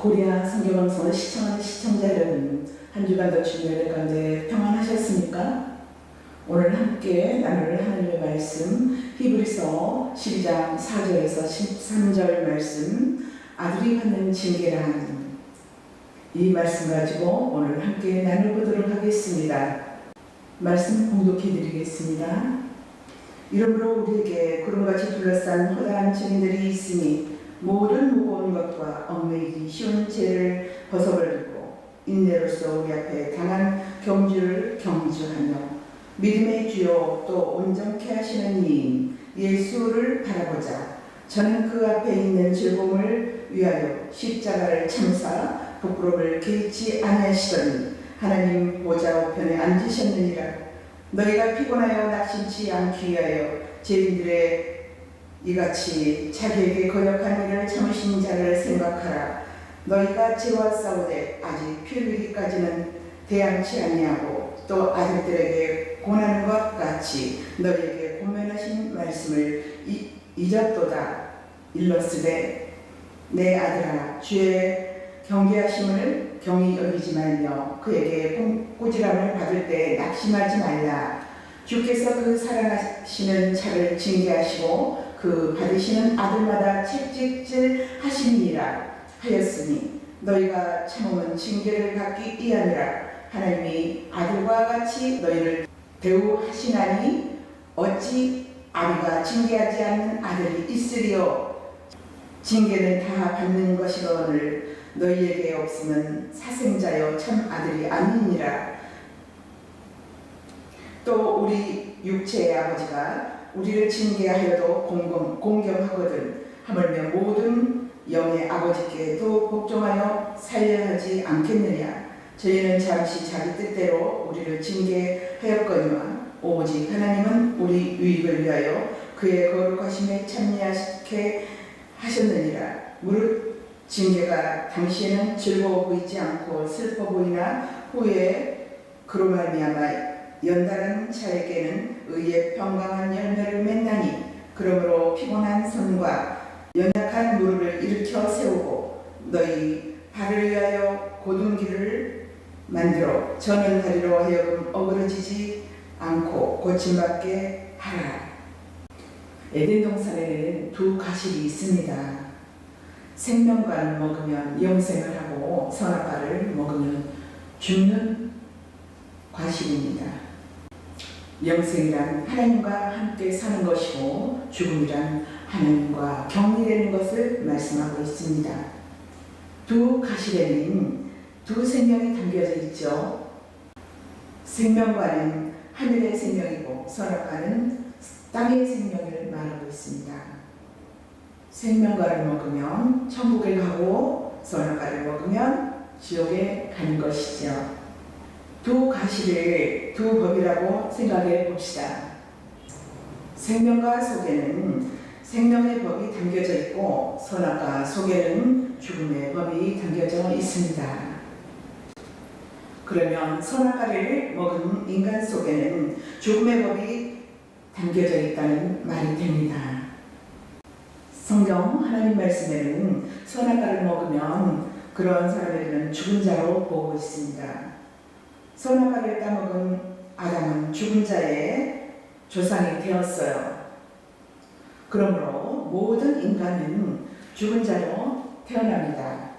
고리아 성경방송을 시청하는 시청자 여러분, 한 주간도 주님의 은혜 가운데 평안하셨습니까? 오늘 함께 나눌 하나님의 말씀 히브리서 12장 4절에서 13절 말씀, 아들이 받는 징계란, 이 말씀 가지고 오늘 함께 나눠보도록 하겠습니다. 말씀 공독해 드리겠습니다. 이러므로 우리에게 구름같이 둘러싼 허다한 증인들이 있으니 모든 무거운 것과 얽매이기 쉬운 죄를 벗어버리고 인내로서 우리 앞에 당한 경주를 경주하며 믿음의 주요 또 온전케 하시는 이인 예수를 바라보자. 저는 그 앞에 있는 즐거움을 위하여 십자가를 참사 부끄러움을 개의치 아니하시더니 하나님 보좌 우편에 앉으셨느니라. 너희가 피곤하여 낙심치 않기 위하여 죄인들의 이같이 자기에게 거역한 일을 참으신 자를 생각하라. 너희가 죄와 싸우되 아직 피 흘리기까지는 대항치 아니하고 또 아들들에게 고난하는 것 같이 너희에게 권면하신 말씀을 잊었도다. 일러스되 내 아들아, 주의 경계하심을 경히 여기지 말며 그에게 꾸지람을 받을 때 낙심하지 말라. 주께서 그 사랑하시는 자를 징계하시고 그 받으시는 아들마다 책찍질 하시니라 하였으니 너희가 참으면 징계를 받기 이하니라. 하나님이 아들과 같이 너희를 대우하시나니 어찌 아비가 징계하지 않는 아들이 있으리요. 징계는 다 받는 것이거늘 너희에게 없으면 사생자여 참 아들이 아니니라. 또 우리 육체의 아버지가 우리를 징계하여도 공경하거든 하물며 모든 영의 아버지께 또 복종하여 살려야 하지 않겠느냐. 저희는 잠시 자기 뜻대로 우리를 징계하였거니와 오직 하나님은 우리 유익을 위하여 그의 거룩하심에 참여하게 하셨느니라. 무릇 징계가 당시에는 즐거워 보이지 않고 슬퍼 보이나 후에 그로 말미암아 연달은 자에게는 의의 평강한 열매를 맺나니 그러므로 피곤한 손과 연약한 무릎을 일으켜 세우고 너희 발을 위하여 곧은 길을 만들어 저는 다리로 하여금 어그러지지 않고 고침받게 하라. 에덴 동산에는 두 가식이 있습니다. 생명과를 먹으면 영생을 하고 선악과를 먹으면 죽는 과식입니다. 영생이란 하나님과 함께 사는 것이고 죽음이란 하나님과 격리되는 것을 말씀하고 있습니다. 두 가식에는 두 생명이 담겨져 있죠. 생명과는 하늘의 생명이고 선악과는 땅의 생명을 말하고 있습니다. 생명과를 먹으면 천국에 가고 선악과를 먹으면 지옥에 가는 것이죠. 두 가시를 두 법이라고 생각해 봅시다. 생명과 속에는 생명의 법이 담겨져 있고 선악과 속에는 죽음의 법이 담겨져 있습니다. 그러면 선악과를 먹은 인간 속에는 죽음의 법이 담겨져 있다는 말이 됩니다. 성경 하나님 말씀에는 선악과를 먹으면 그런 사람에게는 죽은 자로 보고 있습니다. 선악과를 따먹은 아담은 죽은 자의 조상이 되었어요. 그러므로 모든 인간은 죽은 자로 태어납니다.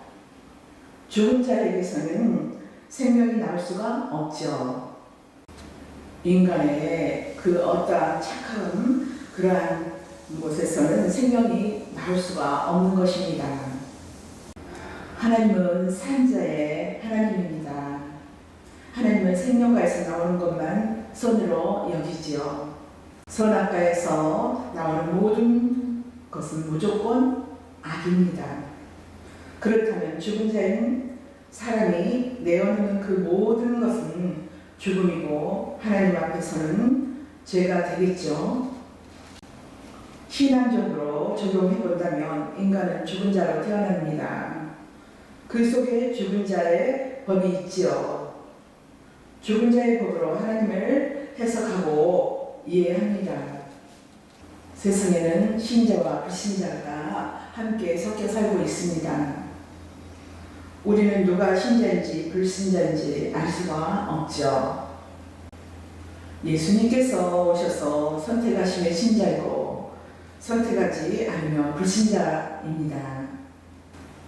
죽은 자에게서는 생명이 나올 수가 없죠. 인간의 그 어떠한 착함, 그러한 곳에서는 생명이 나올 수가 없는 것입니다. 하나님은 산자의 하나님입니다. 하나님은 생명과에서 나오는 것만 손으로 여기지요. 선악과에서 나오는 모든 것은 무조건 악입니다. 그렇다면 죽은 자인 사람이 내어놓는 그 모든 것은 죽음이고 하나님 앞에서는 죄가 되겠죠. 신앙적으로 적용해 본다면 인간은 죽은 자로 태어납니다. 그 속에 죽은 자의 법이 있지요. 죽은 자의 법으로 하나님을 해석하고 이해합니다. 세상에는 신자와 불신자가 함께 섞여 살고 있습니다. 우리는 누가 신자인지 불신자인지 알 수가 없죠. 예수님께서 오셔서 선택하시면 신자이고 선택하지 않으면 불신자입니다.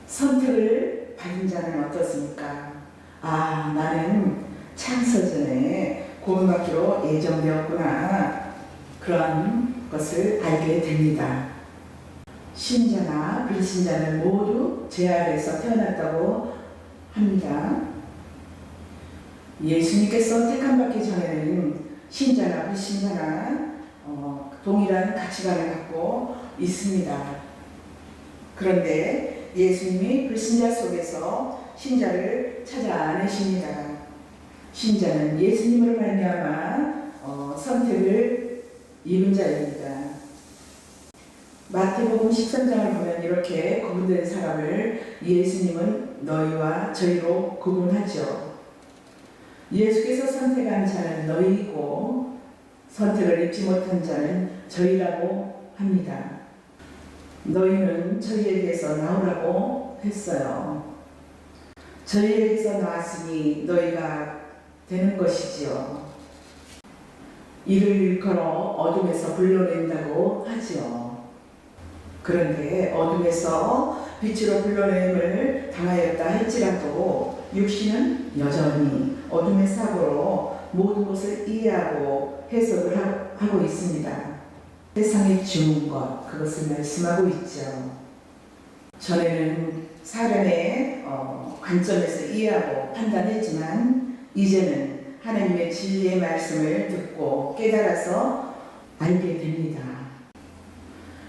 선택을 받은 자는 어떻습니까? 아, 나는 창세전에 구원받기로 예정되었구나. 그런 것을 알게 됩니다. 신자나 불신자는 모두 죄 아래에서 태어났다고 합니다. 예수님께서 택함받기 전에는 신자나 불신자나 동일한 가치관을 갖고 있습니다. 그런데 예수님이 불신자 속에서 신자를 찾아내십니다. 신자는 예수님으로 말미암아 선택을 입은 자입니다. 마태복음 13장을 보면 이렇게 구분된 사람을 예수님은 너희와 저희로 구분하죠. 예수께서 선택한 자는 너희이고 선택을 입지 못한 자는 저희라고 합니다. 너희는 저희에게서 나오라고 했어요. 저희에게서 나왔으니 너희가 되는 것이지요. 이를 일컬어 어둠에서 불러낸다고 하지요. 그런데 어둠에서 빛으로 불러냄을 당하였다 할지라도 육신은 여전히 어둠의 사고로 모든 것을 이해하고 해석을 하고 있습니다. 세상에 주는 것, 그것을 말씀하고 있죠. 전에는 사람의 관점에서 이해하고 판단했지만 이제는 하나님의 진리의 말씀을 듣고 깨달아서 알게 됩니다.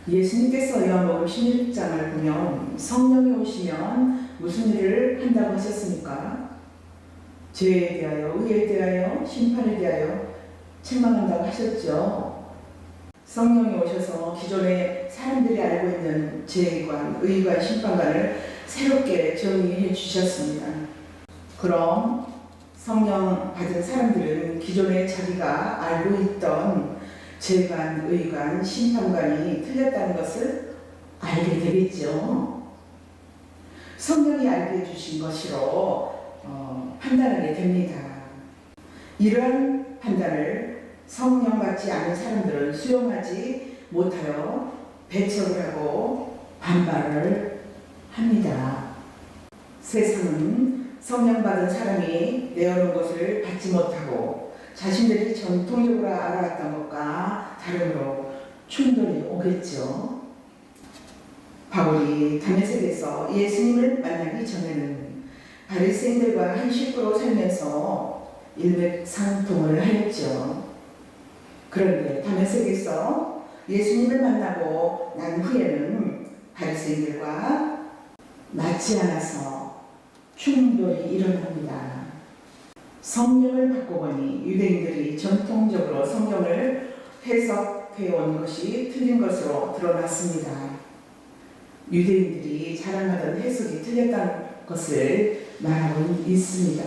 예수님께서 요한복음 16장을 보면 성령이 오시면 무슨 일을 한다고 하셨습니까? 죄에 대하여, 의에 대하여, 심판에 대하여 책망한다고 하셨죠. 성령이 오셔서 기존에 사람들이 알고 있는 죄관, 의관, 심판관을 새롭게 정의해 주셨습니다. 그럼 성령 받은 사람들은 기존에 자기가 알고 있던 죄관, 의관, 심판관이 틀렸다는 것을 알게 되겠죠. 성령이 알게 해주신 것이로 판단하게 됩니다. 이러한 판단을 성령 받지 않은 사람들은 수용하지 못하여 배척을 하고 반발을 합니다. 세상은 성령 받은 사람이 내어놓은 것을 받지 못하고 자신들이 전통적으로 알아왔던 것과 다름으로 충돌이 오겠죠. 바울이 다메섹에서 예수님을 만나기 전에는 바리새인들과 한 식구로 살면서 일맥상통을 하였죠. 그런데 다메섹에서 예수님을 만나고 난 후에는 바리새인들과 맞지 않아서 충돌이 일어납니다. 성경을 받고 보니 유대인들이 전통적으로 성경을 해석해온 것이 틀린 것으로 드러났습니다. 유대인들이 자랑하던 해석이 틀렸다는 것을 말하고 있습니다.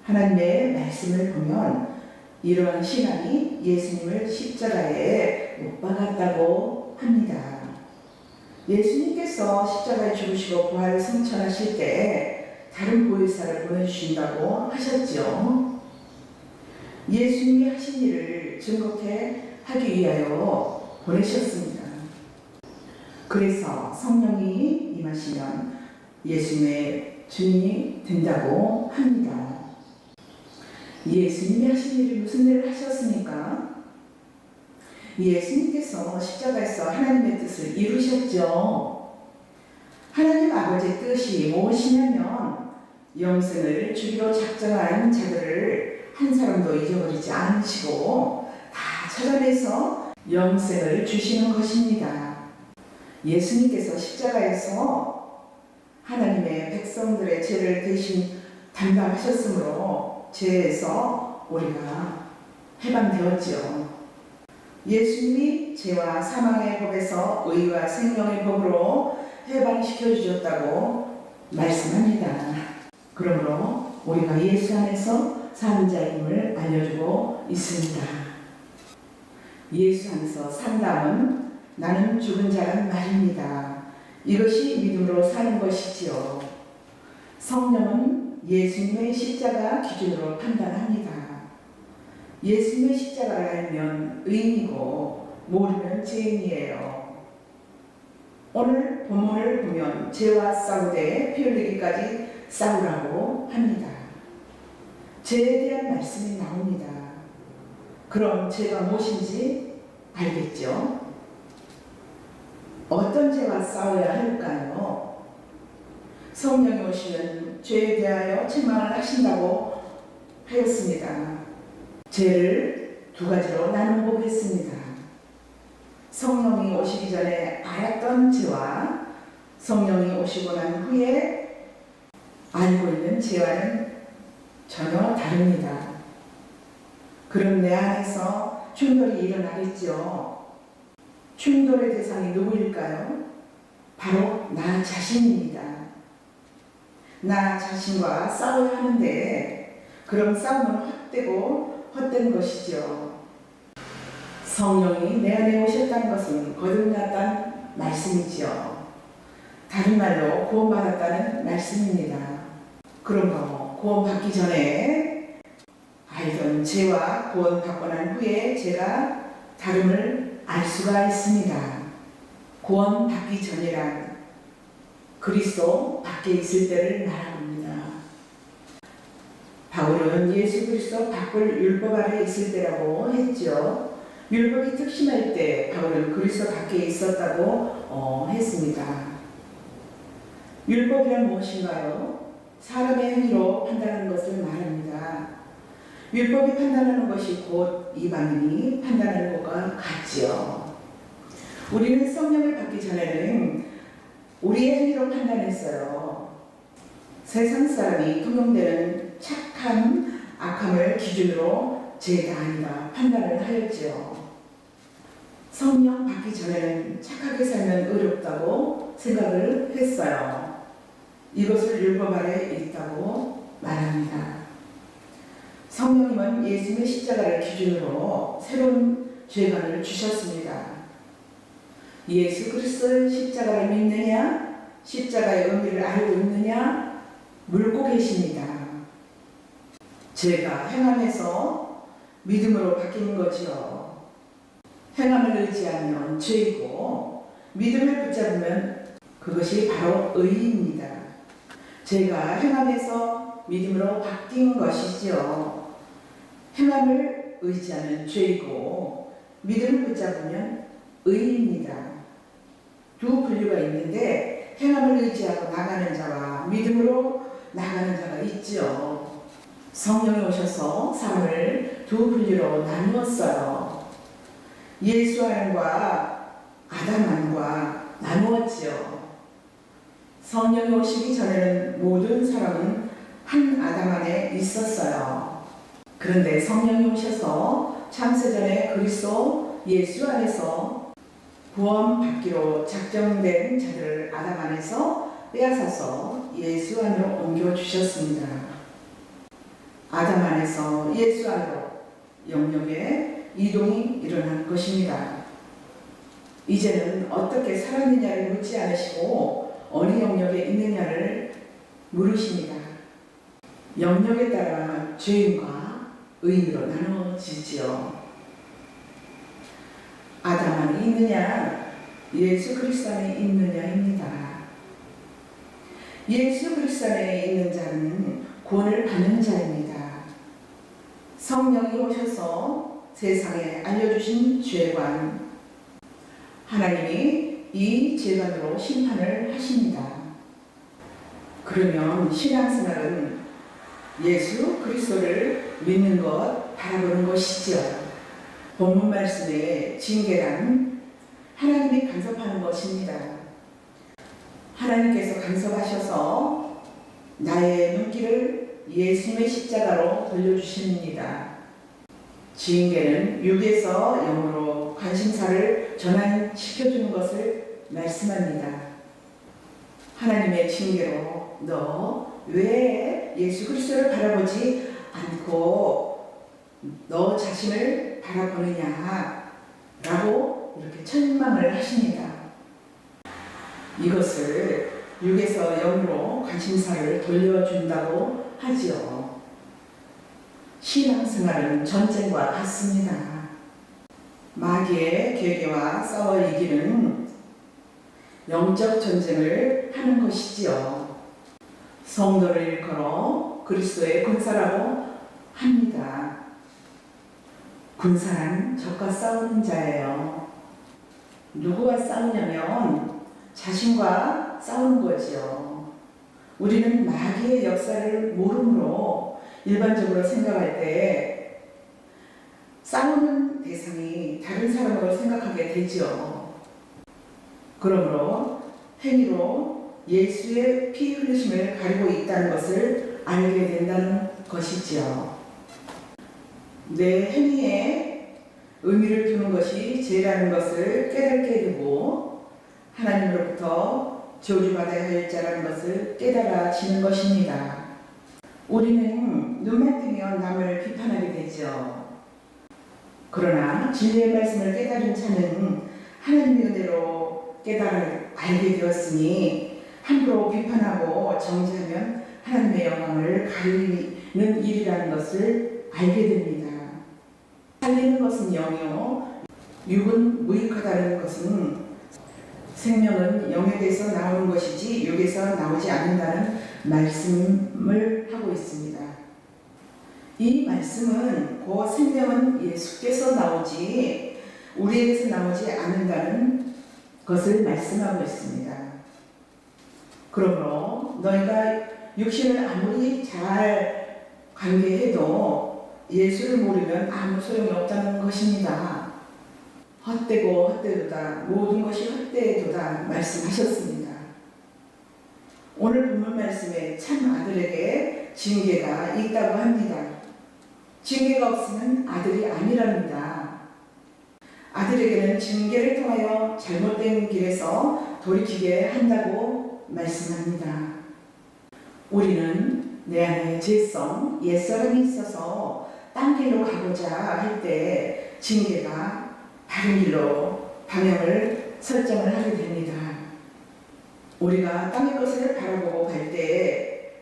하나님의 말씀을 보면 이러한 신앙이 예수님을 십자가에 못 박았다고 합니다. 예수님께서 십자가에 죽으시고 부활 승천하실 때 다른 보혜사를 보내주신다고 하셨죠. 예수님이 하신 일을 증거케 하기 위하여 보내셨습니다. 그래서 성령이 임하시면 예수님의 주인이 된다고 합니다. 예수님이 하신 일이 무슨 일을 하셨습니까? 예수님께서 십자가에서 하나님의 뜻을 이루셨죠. 하나님 아버지의 뜻이 무엇이냐면 영생을 주기로 작정한 자들을 한 사람도 잊어버리지 않으시고 다 찾아내서 영생을 주시는 것입니다. 예수님께서 십자가에서 하나님의 백성들의 죄를 대신 담당하셨으므로 죄에서 우리가 해방되었지요. 예수님이 죄와 사망의 법에서 의와 생명의 법으로 해방시켜 주셨다고 말씀합니다. 그러므로 우리가 예수 안에서 사는 자임을 알려주고 있습니다. 예수 안에서 산다면 나는 죽은 자란 말입니다. 이것이 믿음으로 사는 것이지요. 성령은 예수님의 십자가 기준으로 판단합니다. 예수님의 십자가를 알면 의인이고 모르면 죄인이에요. 오늘 본문을 보면 죄와 싸우되 피 흘리기까지 싸우라고 합니다. 죄에 대한 말씀이 나옵니다. 그럼 죄가 무엇인지 알겠죠? 어떤 죄와 싸워야 할까요? 성령이 오시면 죄에 대하여 책망을 하신다고 하였습니다. 죄를 두 가지로 나눠 보겠습니다. 성령이 오시기 전에 알았던 죄와 성령이 오시고 난 후에 알고 있는 죄와는 전혀 다릅니다. 그럼 내 안에서 충돌이 일어나겠죠. 충돌의 대상이 누구일까요? 바로 나 자신입니다. 나 자신과 싸워야 하는데 그럼 싸움은 헛되고 헛된 것이죠. 성령이 내 안에 오셨다는 것은 거듭났다는 말씀이지요. 다른 말로 구원받았다는 말씀입니다. 그러므로 구원받기 전에 알던 죄와 구원받고 난 후에 제가 다름을 알 수가 있습니다. 구원받기 전이란 그리스도 밖에 있을 때를 말합니다. 바울은 예수 그리스도 밖을 율법 아래 있을 때라고 했죠. 율법이 특심할 때 바울은 그리스도 밖에 있었다고 했습니다. 율법이란 무엇인가요? 사람의 행위로 판단하는 것을 말합니다. 율법이 판단하는 것이 곧 이방인이 판단하는 것과 같지요. 우리는 성령을 받기 전에는 우리의 행위로 판단했어요. 세상 사람이 통용되는 착함, 악함을 기준으로 죄가 아니다 판단을 하였지요. 성령 받기 전에는 착하게 살면 어렵다고 생각을 했어요. 이것을 율법 아래 있다고 말합니다. 성령님은 예수님의 십자가를 기준으로 새로운 죄관을 주셨습니다. 예수 그리스도의 십자가를 믿느냐, 십자가의 의미를 알고 있느냐 묻고 계십니다. 죄가 행함에서 믿음으로 바뀌는 거지요. 행함을 의지하면 죄이고 믿음을 붙잡으면 그것이 바로 의입니다. 죄가 행함에서 믿음으로 바뀐 것이지요. 행함을 의지하는 죄이고 믿음을 붙잡으면 의입니다. 두 분류가 있는데 행함을 의지하고 나가는 자와 믿음으로 나가는 자가 있죠. 성령이 오셔서 사람을 두 분류로 나누었어요. 예수안과 아담안과 나누었지요. 성령이 오시기 전에는 모든 사람은 한 아담 안에 있었어요. 그런데 성령이 오셔서 창세전에 그리스도 예수 안에서 구원받기로 작정된 자들을 아담 안에서 빼앗아서 예수 안으로 옮겨주셨습니다. 아담 안에서 예수 안으로 영역의 이동이 일어난 것입니다. 이제는 어떻게 살았느냐를 묻지 않으시고 어느 영역에 있느냐를 물으십니다. 영역에 따라 죄인과 의인으로 나눠지지요. 아담 안에 있느냐, 예수 그리스도 안에 있느냐입니다. 예수 그리스도 안에 있는 자는 구원을 받는 자입니다. 성령이 오셔서 세상에 알려주신 죄관, 하나님이 이 죄관으로 심판을 하십니다. 그러면 신앙생활은 예수 그리스도를 믿는 것, 바라보는 것이죠. 본문 말씀의 징계란 하나님이 간섭하는 것입니다. 하나님께서 간섭하셔서 나의 눈길을 예수님의 십자가로 돌려주십니다. 징계는 육에서 영으로 관심사를 전환시켜주는 것을 말씀합니다. 하나님의 징계로 너 왜 예수 그리스도를 바라보지 않고 너 자신을 바라보느냐 라고 이렇게 책망을 하십니다. 이것을 육에서 영으로 관심사를 돌려준다고 하지요. 신앙생활은 전쟁과 같습니다. 마귀의 계계와 싸워 이기는 영적 전쟁을 하는 것이지요. 성도를 일컬어 그리스도의 군사라고 합니다. 군사란 적과 싸우는 자예요. 누구와 싸우냐면 자신과 싸우는 거지요. 우리는 마귀의 역사를 모르므로 일반적으로 생각할 때 싸우는 대상이 다른 사람으로 생각하게 되지요. 그러므로 행위로 예수의 피 흘리심을 가리고 있다는 것을 알게 된다는 것이지요. 내 행위에 의미를 두는 것이 죄라는 것을 깨닫게 되고 하나님으로부터 저주받아야 할 자라는 것을 깨달아지는 것입니다. 우리는 눈만 뜨면 남을 비판하게 되죠. 그러나 진리의 말씀을 깨달은 자는 하나님의 은혜로 알게 되었으니 함부로 비판하고 정죄하면 하나님의 영광을 가리는 일이라는 것을 알게 됩니다. 살리는 것은 영이요 육은 무익하다는 것은 생명은 영에게서 나오는 것이지 육에서 나오지 않는다는 말씀을 하고 있습니다. 이 말씀은 그 생명은 예수께서 나오지 우리에게서 나오지 않는다는 것을 말씀하고 있습니다. 그러므로 너희가 육신을 아무리 잘 관계해도 예수를 모르면 아무 소용이 없다는 것입니다. 헛되고 헛되도다 모든 것이 헛되도다 말씀하셨습니다. 오늘 본문 말씀에 참 아들에게 징계가 있다고 합니다. 징계가 없으면 아들이 아니랍니다. 아들에게는 징계를 통하여 잘못된 길에서 돌이키게 한다고 말씀합니다. 우리는 내 안에 죄성, 옛사람이 있어서 딴 길로 가고자 할 때 징계가 바른 길로 방향을 설정을 하게 됩니다. 우리가 땅의 것을 바라보고 갈 때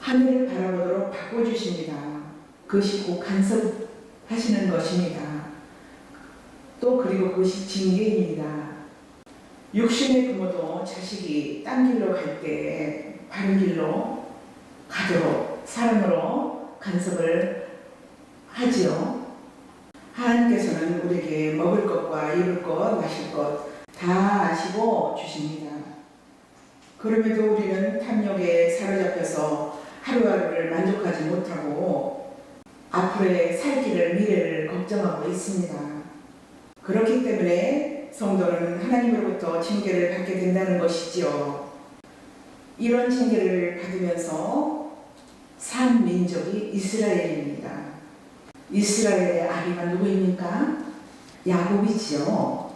하늘을 바라보도록 바꿔주십니다. 그것이 곧 간섭하시는 것입니다. 또 그리고 그것이 징계입니다. 육신의 부모도 자식이 딴 길로 갈 때 바른 길로 가도록 사랑으로 간섭을 하지요. 하나님께서는 우리에게 먹을 것과 입을 것, 마실 것 다 아시고 주십니다. 그럼에도 우리는 탐욕에 사로잡혀서 하루하루를 만족하지 못하고 앞으로의 살 길을 미래를 걱정하고 있습니다. 그렇기 때문에 성도는 하나님으로부터 징계를 받게 된다는 것이지요. 이런 징계를 받으면서 산 민족이 이스라엘입니다. 이스라엘의 아비가 누구입니까? 야곱이지요.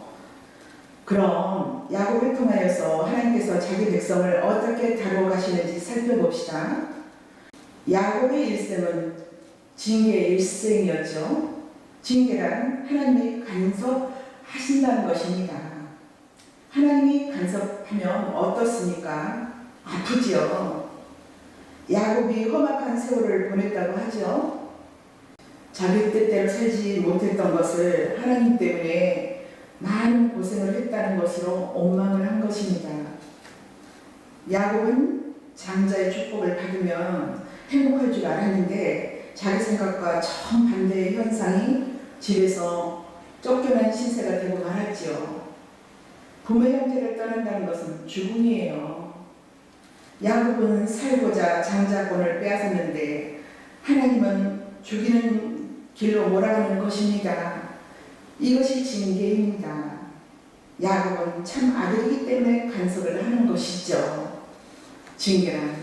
그럼 야곱을 통하여서 하나님께서 자기 백성을 어떻게 다뤄가시는지 살펴봅시다. 야곱의 일생은 징계의 일생이었죠. 징계란 하나님이 간섭하신다는 것입니다. 하나님이 간섭하면 어떻습니까? 아프지요. 야곱이 험악한 세월을 보냈다고 하죠. 자기 뜻대로 살지 못했던 것을 하나님 때문에 많은 고생을 했다는 것으로 원망을 한 것입니다. 야곱은 장자의 축복을 받으면 행복할 줄 알았는데 자기 생각과 정반대의 현상이 집에서 쫓겨난 신세가 되고 말았지요. 부모 형제를 떠난다는 것은 죽음이에요. 야곱은 살고자 장자권을 빼앗았는데 하나님은 죽이는 길로 몰아가는 것입니다. 이것이 징계입니다. 야곱은 참 아들이기 때문에 간섭을 하는 것이죠. 징계란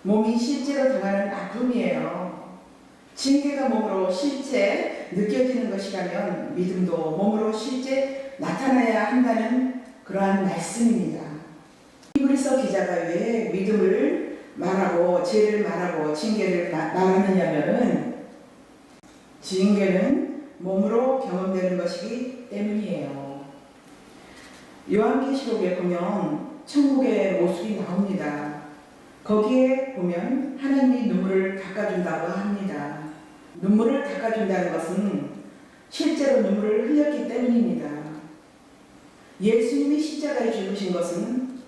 몸이 실제로 당하는 아픔이에요. 징계가 몸으로 실제 느껴지는 것이라면 믿음도 몸으로 실제 나타나야 한다는 그러한 말씀입니다. 히브리서 기자가 왜 믿음을 말하고 죄를 말하고 징계를 말하느냐면은 징계는 몸으로 경험되는 것이기 때문이에요. 요한계시록에 보면 천국의 모습이 나옵니다. 거기에 보면 하나님이 눈물을 닦아준다고 합니다. 눈물을 닦아준다는 것은 실제로 눈물을 흘렸기 때문입니다. 예수님이 십자가에 죽으신 것은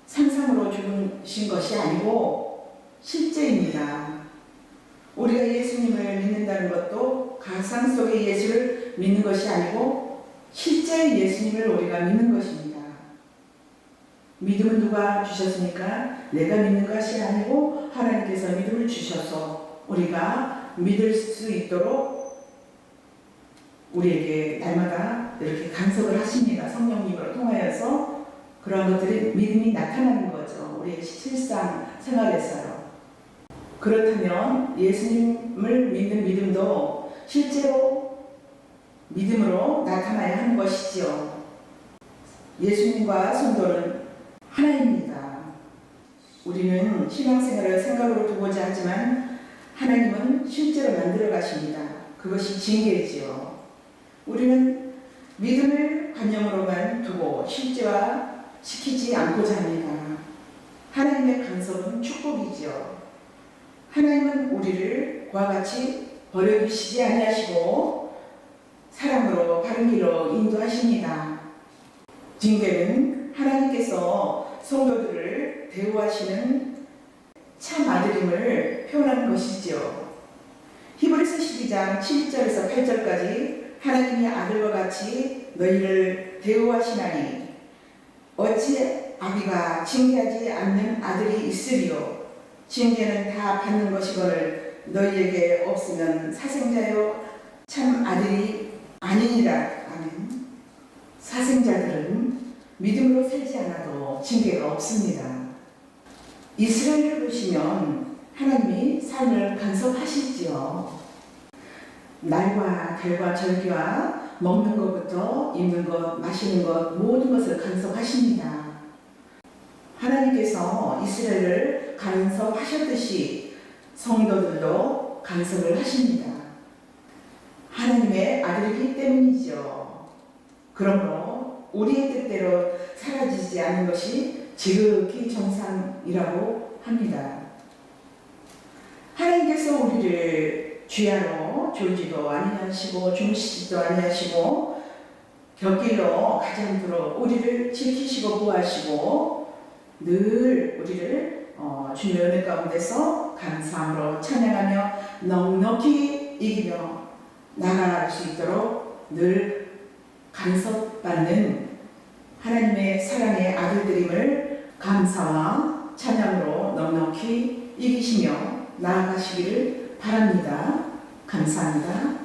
상상으로 죽으신 것이 아니고 실제입니다. 우리가 예수님을 믿는다는 것도 가상 속의 예수를 믿는 것이 아니고 실제 예수님을 우리가 믿는 것입니다. 믿음은 누가 주셨습니까? 내가 믿는 것이 아니고 하나님께서 믿음을 주셔서 우리가 믿을 수 있도록 우리에게 날마다 이렇게 간섭을 하십니다. 성령님으로 통하여서 그러한 것들이 믿음이 나타나는 거죠. 우리의 실상 생활에서요. 그렇다면 예수님을 믿는 믿음도 실제로 믿음으로 나타나야 하는 것이지요. 예수님과 성도는 하나입니다. 우리는 신앙생활을 생각으로 두고자 하지만 하나님은 실제로 만들어 가십니다. 그것이 징계지요. 우리는 믿음을 관념으로만 두고 실제화 시키지 않고자 합니다. 하나님의 간섭은 축복이지요. 하나님은 우리를 그와 같이 버려두시지 아니하시고 사랑으로 바른 길로 인도하십니다. 징계는 하나님께서 성도들을 대우하시는 참 아들임을 표현하는 것이지요. 히브리서 12장 7절에서 8절까지 하나님이 아들과 같이 너희를 대우하시나니 어찌 아비가 징계하지 않는 아들이 있으리요. 징계는 다 받는 것이거늘 너희에게 없으면 사생자요 참 아들이 아니니라. 아멘. 사생자들은 믿음으로 살지 않아도 징계가 없습니다. 이스라엘을 보시면 하나님이 삶을 간섭하시지요. 날과 달과 절기와 먹는 것부터 입는 것, 마시는 것 모든 것을 간섭하십니다. 하나님께서 이스라엘을 간섭하셨듯이 성도들도 간섭을 하십니다. 하나님의 아들이기 때문이죠. 그러므로 우리의 뜻대로 사라지지 않는 것이 지극히 정상이라고 합니다. 하나님께서 우리를 죄하러 졸지도 아니하시고 주무시지도 아니하시고 곁길로 가지 않도록 우리를 지키시고 보호하시고 늘 우리를 주의 은혜 가운데서 감사함으로 찬양하며 넉넉히 이기며 나아갈 수 있도록 늘 간섭받는 하나님의 사랑의 아들들임을 감사와 찬양으로 넉넉히 이기시며 나아가시기를 바랍니다. 감사합니다.